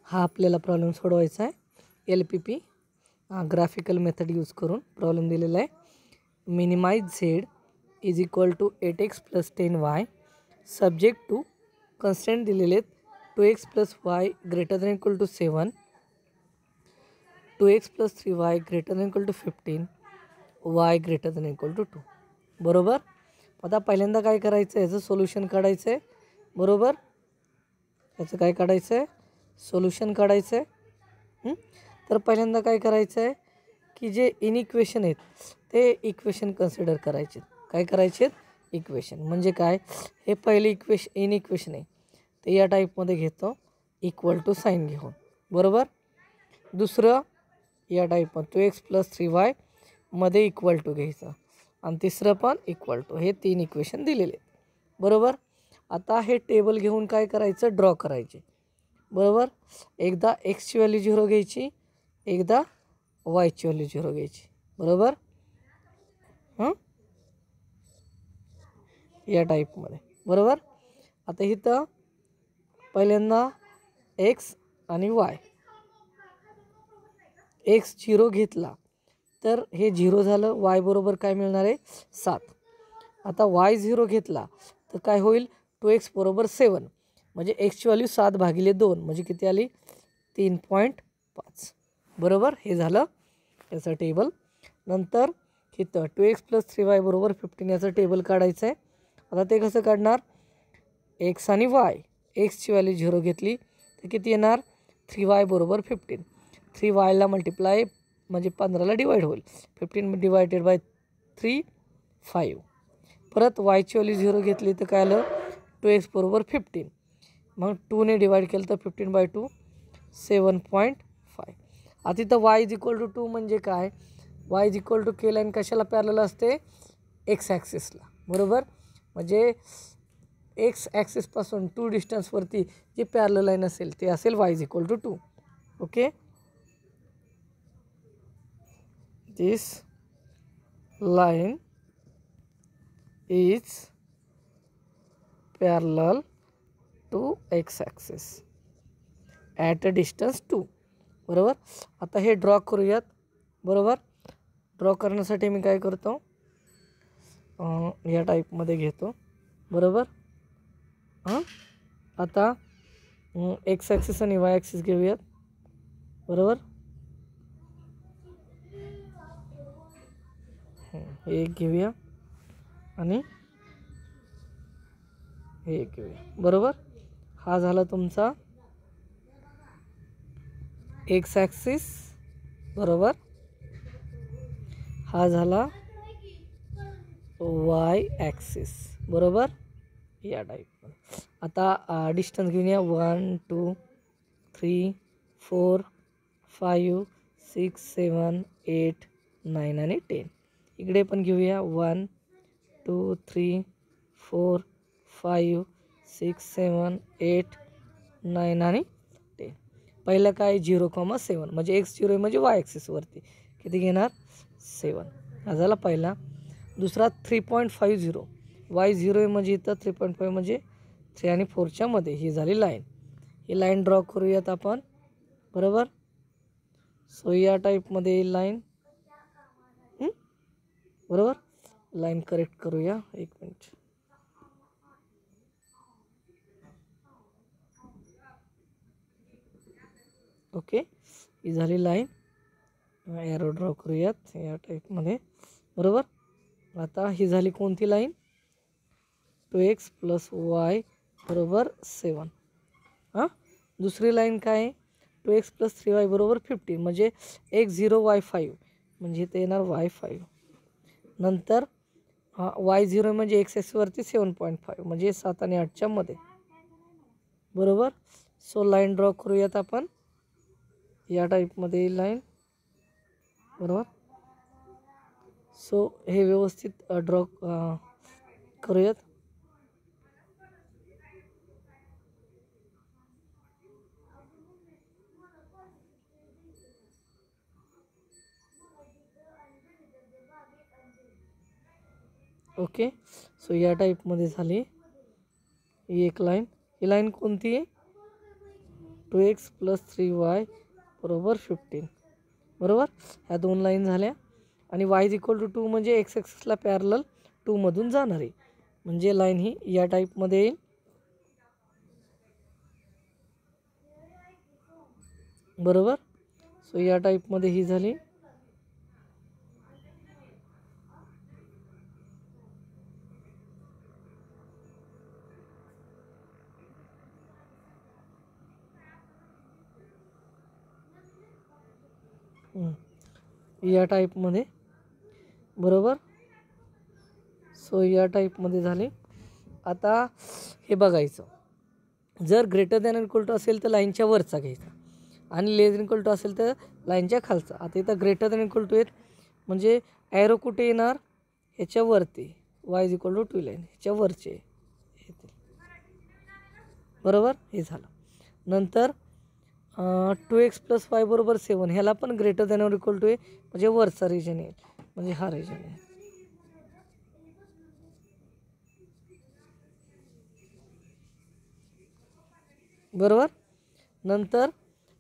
हा आपल्याला प्रॉब्लेम सोडवायचा आहे LPP ग्राफिकल मेथड यूज करून प्रॉब्लेम दिलेला आहे. Minimize Z is equal to 8x + 10y subject to constant दिलेले आहेत 2x + y greater than equal to 7, 2x + 3y greater than equal to 15, y greater than equal to 2. बरोबर. आता पहिल्यांदा काय करायचं आहे, याचं सोल्युशन काढायचं आहे. बरोबर. याचं काय काढायचं आहे, सोल्युशन काढायचं आहे. तर पहिल्यांदा काय करायचं आहे की जे इनइक्वेशन आहेत ते इक्वेशन कन्सिडर करायचे. काय करायचे आहेत, इक्वेशन. म्हणजे काय, हे पहिले इनइक्वेशन आहे ते या टाईपमध्ये घेतो इक्वल टू साईन घेऊन. बरोबर. दुसरं या टाईपमध्ये 2x + 3y मध्ये इक्वल टू घ्यायचं आणि तिसरं पण इक्वल टू. हे 3 इक्वेशन दिलेले आहेत. बरोबर. आता हे टेबल घेऊन काय करायचं, ड्रॉ करायचे. बरोबर. एकदा एक्सची व्हॅल्यू 0 घ्यायची, एकदा वायची व्हॅल्यू 0 घ्यायची. बरोबर. या टाईपमध्ये. बरोबर. आता इथं पहिल्यांदा एक्स आणि वाय. एक्स 0 घेतला तर हे 0 झालं. वाय बरोबर काय मिळणार आहे, 7. आता वाय 0 घेतला तर काय होईल, 2x बरोबर 7. म्हणजे एक्सची व्हॅल्यू 7/2 म्हणजे किती आली, 3.5. बरोबर. हे झालं याचं टेबल. नंतर इथं 2x + 3y बरोबर 15 याचं टेबल काढायचं आहे. आता ते कसं काढणार, एक्स आणि वाय. एक्सची व्हॅल्यू 0 घेतली तर किती येणार, 3y बरोबर 15. 3yला मल्टिप्लाय म्हणजे 15ला डिवाईड होईल. 15 डिवायडेड बाय 3 5. परत वायची व्हॅल्यू 0 घेतली तर काय आलं, 2x बरोबर 15. मग 2ने डिवाईड केलं तर 15/2 7.5. आता इथं y इज इक्वल टू 2 म्हणजे काय, y इज इक्वल टू के लाईन कशाला पॅरलल असते, एक्स ॲक्सिसला. बरोबर. म्हणजे एक्स ॲक्सिसपासून 2 डिस्टन्सवरती जी पॅरलल लाईन असेल ते असेल y is equal to 2. Okay. This line is parallel to x axis at a distance 2. बरोबर. आता हे ड्रॉ करूयात. बरोबर. ड्रॉ करण्यासाठी मी काय करतो, या टाईपमध्ये घेतो. बरोबर. आता एक्स ॲक्सिस आणि वाय ॲक्सिस घेऊयात. बरोबर. हे एक घेऊया आणि हे एक घेऊया. बरोबर. हा झाला तुमचा एक्स ॲक्सिस. बरोबर. हा झाला वाय ॲक्सिस. बरोबर. या टाईपमध्ये. आता डिस्टन्स घेऊन या. 1 2 3 4 5 6 7 8 9 आणि 10. इकडे पण घेऊया. 1 2 3 4 5 6 7 8 9 आणि 10. पहिलं काय 0,7 म्हणजे एक्स 0 म्हणजे वाय ॲक्सिसवरती किती घेणार, 7. हा झाला पहिला. दुसरा 3.50 वाय 0 म्हणजे इथं 3.5 म्हणजे 3 आणि 4च्या मध्ये. ही झाली लाईन. ही लाईन ड्रॉ करूयात आपण. बरोबर. सो या टाईपमध्ये येईल लाईन. बरोबर. लाईन करेक्ट करूया. 1 मिनिट. ओके. ही झाली लाईन. एरो ड्रॉ करूयात या टाईपमध्ये. बरोबर. आता ही झाली कोणती लाईन, 2x + y बरोबर 7. दुसरी लाईन काय आहे, 2x + 3y बरोबर 15 म्हणजे x 0 y 5 म्हणजे इथे येणार y 5. नंतर y 0 म्हणजे एक्स ॲक्सिसवरती 7.5 म्हणजे 7 आणि 8च्या मध्ये. बरोबर. सो लाईन ड्रॉ करूयात आपण या टाईपमध्ये लाईन. बरोबर. सो हे व्यवस्थित ड्रॉ करूयात. ओके. सो या टाईपमध्ये झाली ही एक लाईन. ही लाईन कोणती आहे, 2x + 3y बरोबर 15. बरोबर, ह्या दोन लाईन झाल्या. आणि y = 2 म्हणजे एक्स ॲक्सिसला पॅरलल 2मधून जाणार आहे, म्हणजे लाईन ही या टाईपमध्ये येईल. बरोबर, सो या टाईपमध्ये ही झाली. या टाईपमध्ये. बरोबर, सो या टाईपमध्ये झाले. आता हे बघायचं, जर > असेल तर लाईनच्या वरचा घ्यायचा आणि <= असेल तर लाईनच्या खालचा. आता इथं > आहेत म्हणजे ॲरो कुठे येणार, ह्याच्यावरती. y = 2 लाईन ह्याच्या वरचे येतील. बरोबर, हे झालं. नंतर 2x + y बरोबर 7, ह्याला पण > आहे म्हणजे वरचा रिजन येईल, म्हणजे हा रिजन आहे. बरोबर, नंतर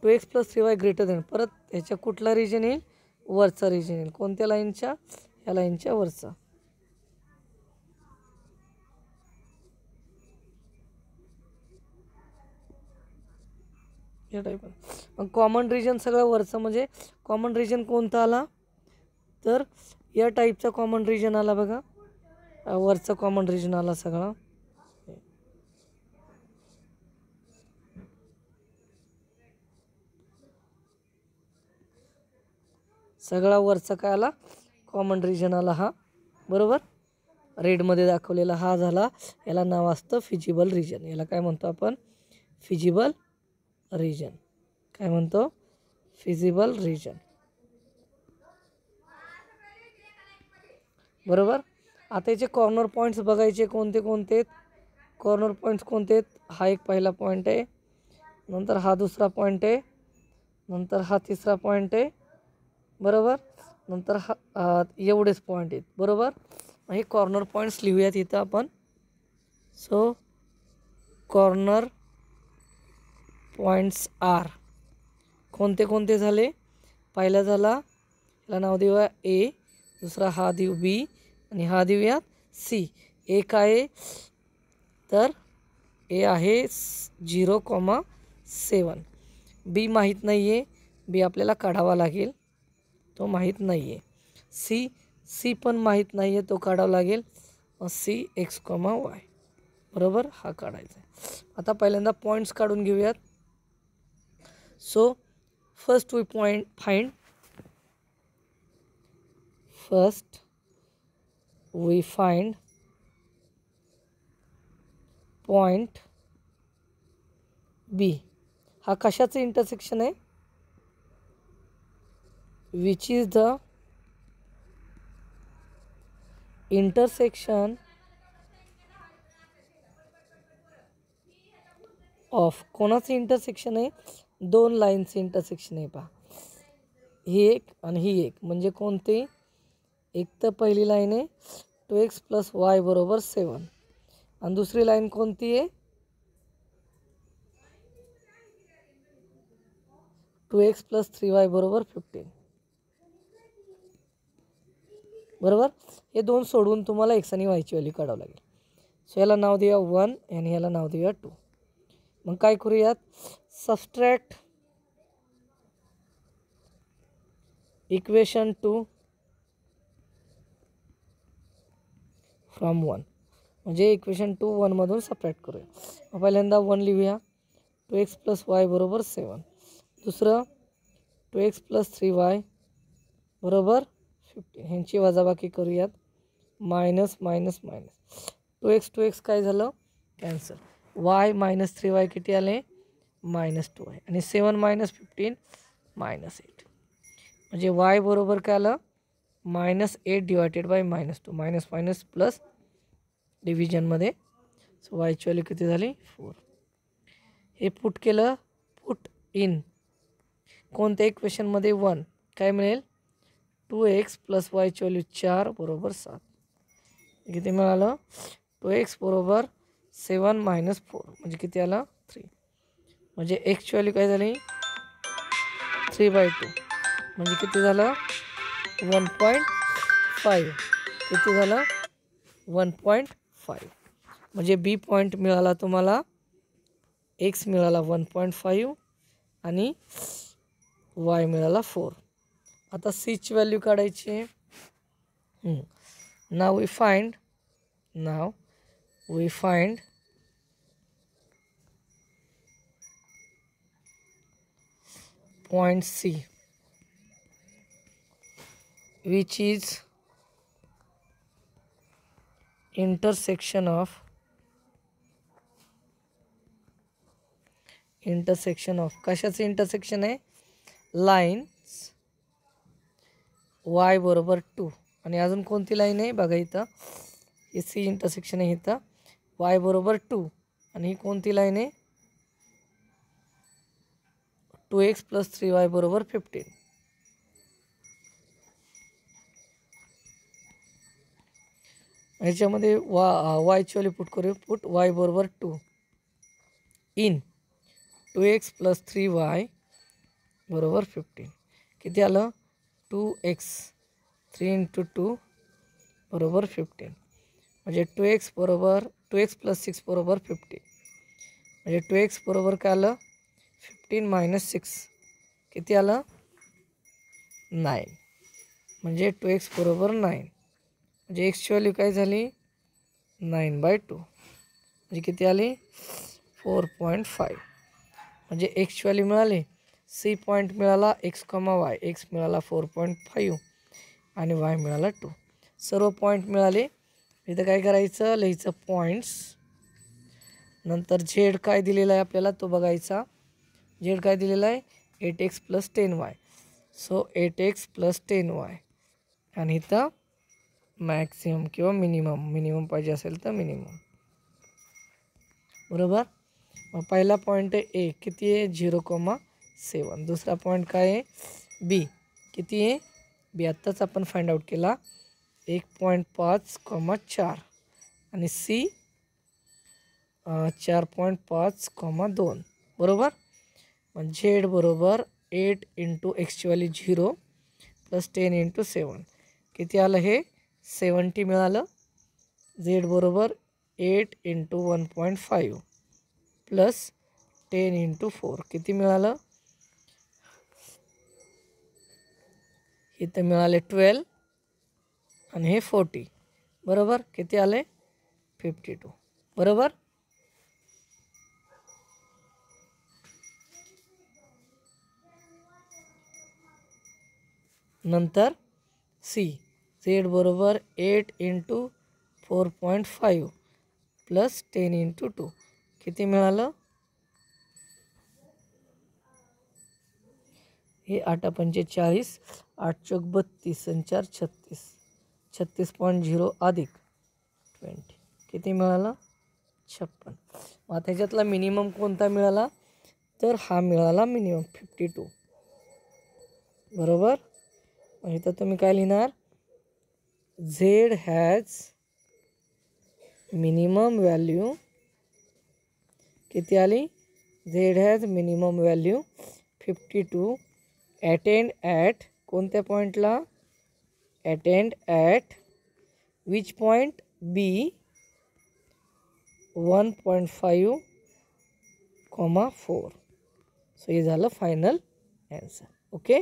2x + 3y परत ह्याच्या कुठला रिजन येईल, वरचा रिजन येईल. कोणत्या लाईनच्या, ह्या लाईनच्या वरचा. या टाईप. मग कॉमन रिजन सगळं वरचं, म्हणजे कॉमन रिजन कोणता आला, तर या टाईपचा कॉमन रिजन आला बघा, वरचा कॉमन रिजन आला सगळा. सगळा वरचा काय आला, कॉमन रिजन आला हा. बरोबर, रेडमध्ये दाखवलेला हा झाला. याला नाव असतं फिजिबल रिजन. याला काय म्हणतो आपण, फिजिबल रिजन. काय म्हणतो, फिजिबल रिजन. बरोबर, आता याचे कॉर्नर पॉईंट्स बघायचे कोणते कोणते आहेत. कॉर्नर पॉईंट्स कोणते आहेत, हा एक पहिला पॉईंट आहे, नंतर हा दुसरा पॉईंट आहे, नंतर हा तिसरा पॉईंट आहे. बरोबर, नंतर हा एवढेच पॉईंट आहेत. बरोबर, हे कॉर्नर पॉईंट्स लिहूयात इथं आपण. सो कॉर्नर पॉईंट्स आर कोणते कोणते झाले, पहिला झाला, याला नाव देऊया ए, दुसरा हा देऊ बी, आणि हा देऊयात सी. ए काय आहे, तर ए आहे 0,7. बी माहीत नाही आहे, बी आपल्याला काढावा लागेल, तो माहीत नाही आहे. सी पण माहीत नाही आहे, तो काढावा लागेल. C x,y. बरोबर, हा काढायचा आहे. आता पहिल्यांदा पॉईंट्स काढून घेऊयात. So first we find point B. हा कशाचं इंटरसेक्शन आहे, which is the intersection of, कोणाचं इंटरसेक्शन आहे, दोन लाईनचं इंटरसेक्शन आहे. पहा, ही एक आणि ही एक, म्हणजे कोणती, एक तर पहिली लाईन आहे 2x + y बरोबर 7, आणि दुसरी लाईन कोणती आहे, 2x + 3y बरोबर 15. बरोबर, हे दोन सोडून तुम्हाला x आणि y ची व्हॅल्यू काढावं लागेल. सो याला नाव देऊया 1 आणि याला नाव देऊया 2. मग काय करूयात, सबस्ट्रॅक्ट इक्वेशन 2 फ्रॉम 1, म्हणजे इक्वेशन 2 1मधून सबट्रॅक्ट करूया. मग पहिल्यांदा 1 लिहूया, 2x + y बरोबर 7. दुसरं 2x + 3y बरोबर 15. ह्यांची वजाबाकी करूयात, मायनस मायनस मायनस. 2x काय झालं, कॅन्सल. y - 3y किती आले, -2y, आणि 7 - 15 -8. म्हणजे y बरोबर काय आलं, -8 divided by -2, minus minus plus डिव्हिजनमध्ये. सो वायची व्हॅल्यू किती झाली, 4. हे पुट केलं, पुट इन कोणत्या इक्वेशनमध्ये, 1, काय मिळेल, 2x + y ची व्हॅल्यू 4 बरोबर 7. किती मिळालं, 2x बरोबर 7 - 4 म्हणजे किती आलं, 3. म्हणजे एक्सची व्हॅल्यू काय झाली 3/2 म्हणजे किती झालं 1.5 किती झालं 1.5 म्हणजे बी पॉईंट मिळाला तुम्हाला एक्स मिळाला 1.5 आणि वाय मिळाला 4. आता सीची व्हॅल्यू काढायची आहे. Now we find point C which is intersection of कशाचं इंटरसेक्शन आहे लाईन्स y बरोबर 2 आणि अजून कोणती लाईन आहे बघा इथं हे सी इंटरसेक्शन आहे इथं y बरोबर 2 आणि ही कोणती लाईन आहे 2x + 3y बरोबर 15. ह्याच्यामध्ये वायची व्हॅल्यू पुट करूया पुट y बरोबर 2 इन 2x + 3y बरोबर 15 किती आलं 2x 3 × 2 बरोबर 15 म्हणजे 2x + 6 बरोबर 15 म्हणजे 2x बरोबर काय आलं 15 - 6 किती आलं 9 म्हणजे 2x बरोबर 9 म्हणजे एक्सची व्हॅल्यू काय झाली 9/2 म्हणजे किती आली 4.5 म्हणजे एक्सची व्हॅल्यू मिळाली सी पॉईंट मिळाला x, y एक्स मिळाला 4.5 आणि y मिळाला 2 सर्व पॉईंट मिळाले. इथं काय करायचं लिहायचं पॉईंट्स नंतर झेड काय दिलेला आहे आपल्याला तो बघायचा झेड काय दिलेला आहे 8x + 10y so 8x + 10y आणि इथं मॅक्सिमम किंवा मिनिमम पाहिजे असेल तर मिनिमम बरोबर. मग पहिला पॉईंट आहे ए किती आहे 0,7 दुसरा पॉईंट काय आहे बी किती आहे बी आत्ताच आपण फाइंड आउट केला 1.5,4 आणि सी 4.5,2 बरोबर. मग झेड बरोबर 8 × एक्सची व्हॅल्यू 0 + 10 × 7 किती आलं हे 70 मिळालं. झेड बरोबर 8 × 1.5 + 10 × 4 किती मिळालं इथं मिळाले 12 आणि हे 40 बरोबर किती आले 52 बरोबर. नंतर सी झेड बरोबर 8 × 4.5 + 10 × 2 किती मिळालं हे 8×45 8×4 = 32 आणि 4 36 36.0 अधिक 20 किती मिळालं 56. मग त्याच्यातला मिनिमम कोणता मिळाला तर हा मिळाला मिनिमम 52 बरोबर. मग इथं तुम्ही काय लिहिणार झेड हॅज मिनिमम व्हॅल्यू किती आली Z has minimum value 52 attend at कोणत्या पॉईंटला attend at which point B 1.5, 4 so हे झालं फायनल ॲन्सर. ओके.